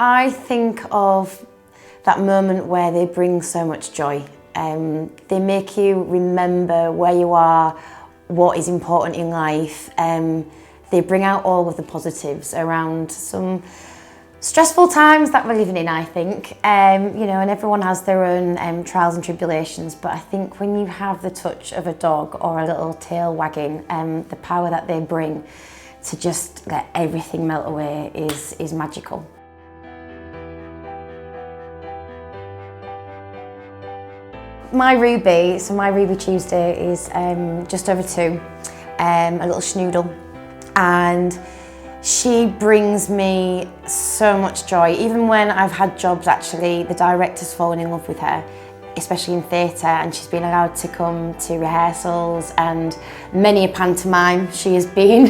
I think of that moment where they bring so much joy. They make you remember where you are, what is important in life. They bring out all of the positives around some stressful times that we're living in, I think. You know, and everyone has their own trials and tribulations, but I think when you have the touch of a dog or a little tail wagging, the power that they bring to just let everything melt away is magical. My Ruby Tuesday is just over 2, a little schnoodle, and she brings me so much joy. Even when I've had jobs, actually, the director's fallen in love with her, especially in theatre, and she's been allowed to come to rehearsals and many a pantomime she has been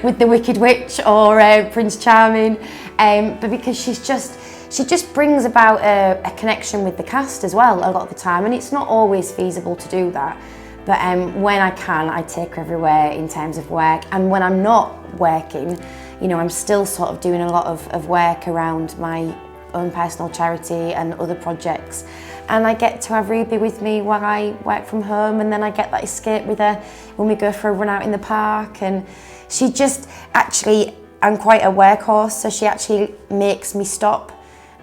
with the Wicked Witch or Prince Charming, but because she just brings about a connection with the cast as well a lot of the time, and it's not always feasible to do that. But when I can, I take her everywhere in terms of work, and when I'm not working, you know, I'm still sort of doing a lot of work around my own personal charity and other projects, and I get to have Ruby with me while I work from home, and then I get that escape with her when we go for a run out in the park. And she just actually, I'm quite a workhorse, so she actually makes me stop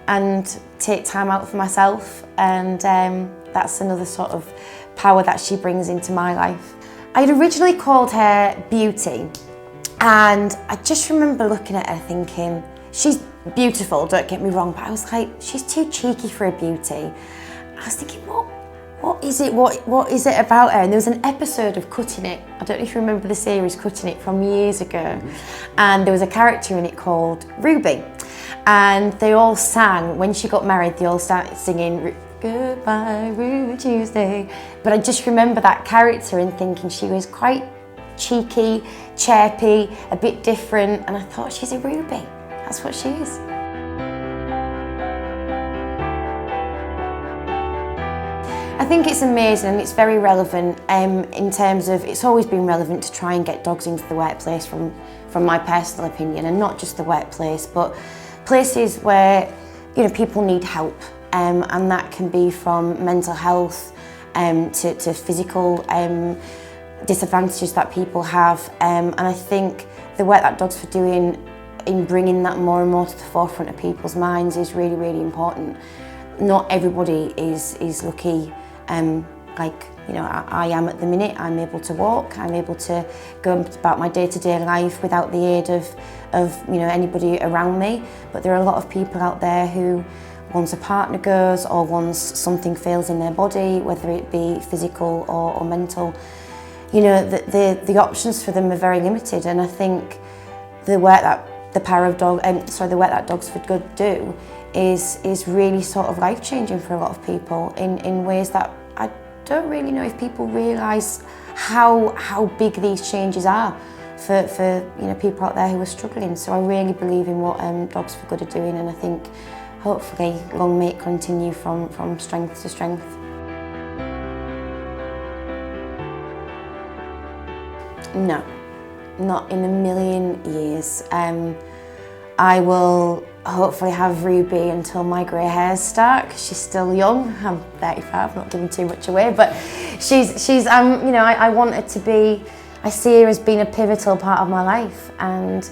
and take time out for myself, and that's another sort of power that she brings into my life. I had originally called her Beauty, and I just remember looking at her thinking, she's beautiful, don't get me wrong, but I was like, she's too cheeky for a beauty. I was thinking, what is it about her? And there was an episode of Cutting It, I don't know if you remember the series Cutting It from years ago, and there was a character in it called Ruby, and they all sang, when she got married, they all started singing Goodbye Ruby Tuesday. But I just remember that character and thinking she was quite cheeky, chirpy, a bit different, and I thought, she's a Ruby, that's what she is. I think it's amazing, and it's very relevant in terms of, it's always been relevant to try and get dogs into the workplace from my personal opinion, and not just the workplace, but places where, you know, people need help. And that can be from mental health to physical disadvantages that people have. And I think the work that Dogs for doing in bringing that more and more to the forefront of people's minds is really, really important. Not everybody is lucky like, you know, I am at the minute. I'm able to walk, I'm able to go about my day-to-day life without the aid of you know, anybody around me. But there are a lot of people out there who, once a partner goes or once something fails in their body, whether it be physical or mental, you know, the options for them are very limited. And I think the work that the work that Dogs for Good do is really sort of life-changing for a lot of people in ways that I don't really know if people realise how big these changes are for you know, people out there who are struggling. So I really believe in what Dogs for Good are doing, and I think hopefully long may it continue from strength to strength. No, not in a million years. I will hopefully have Ruby until my grey hairs start, because she's still young. I'm 35, not giving too much away, but she's you know, I want her to be, I see her as being a pivotal part of my life. And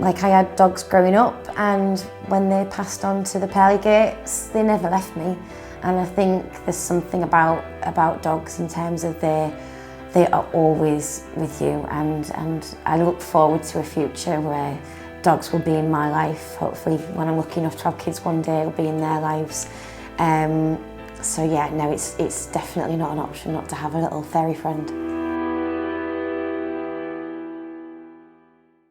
like, I had dogs growing up, and when they passed on to the pearly gates, they never left me. And I think there's something about dogs in terms of they are always with you, and I look forward to a future where dogs will be in my life. Hopefully when I'm lucky enough to have kids one day, it'll be in their lives. So yeah, no, it's definitely not an option not to have a little fairy friend.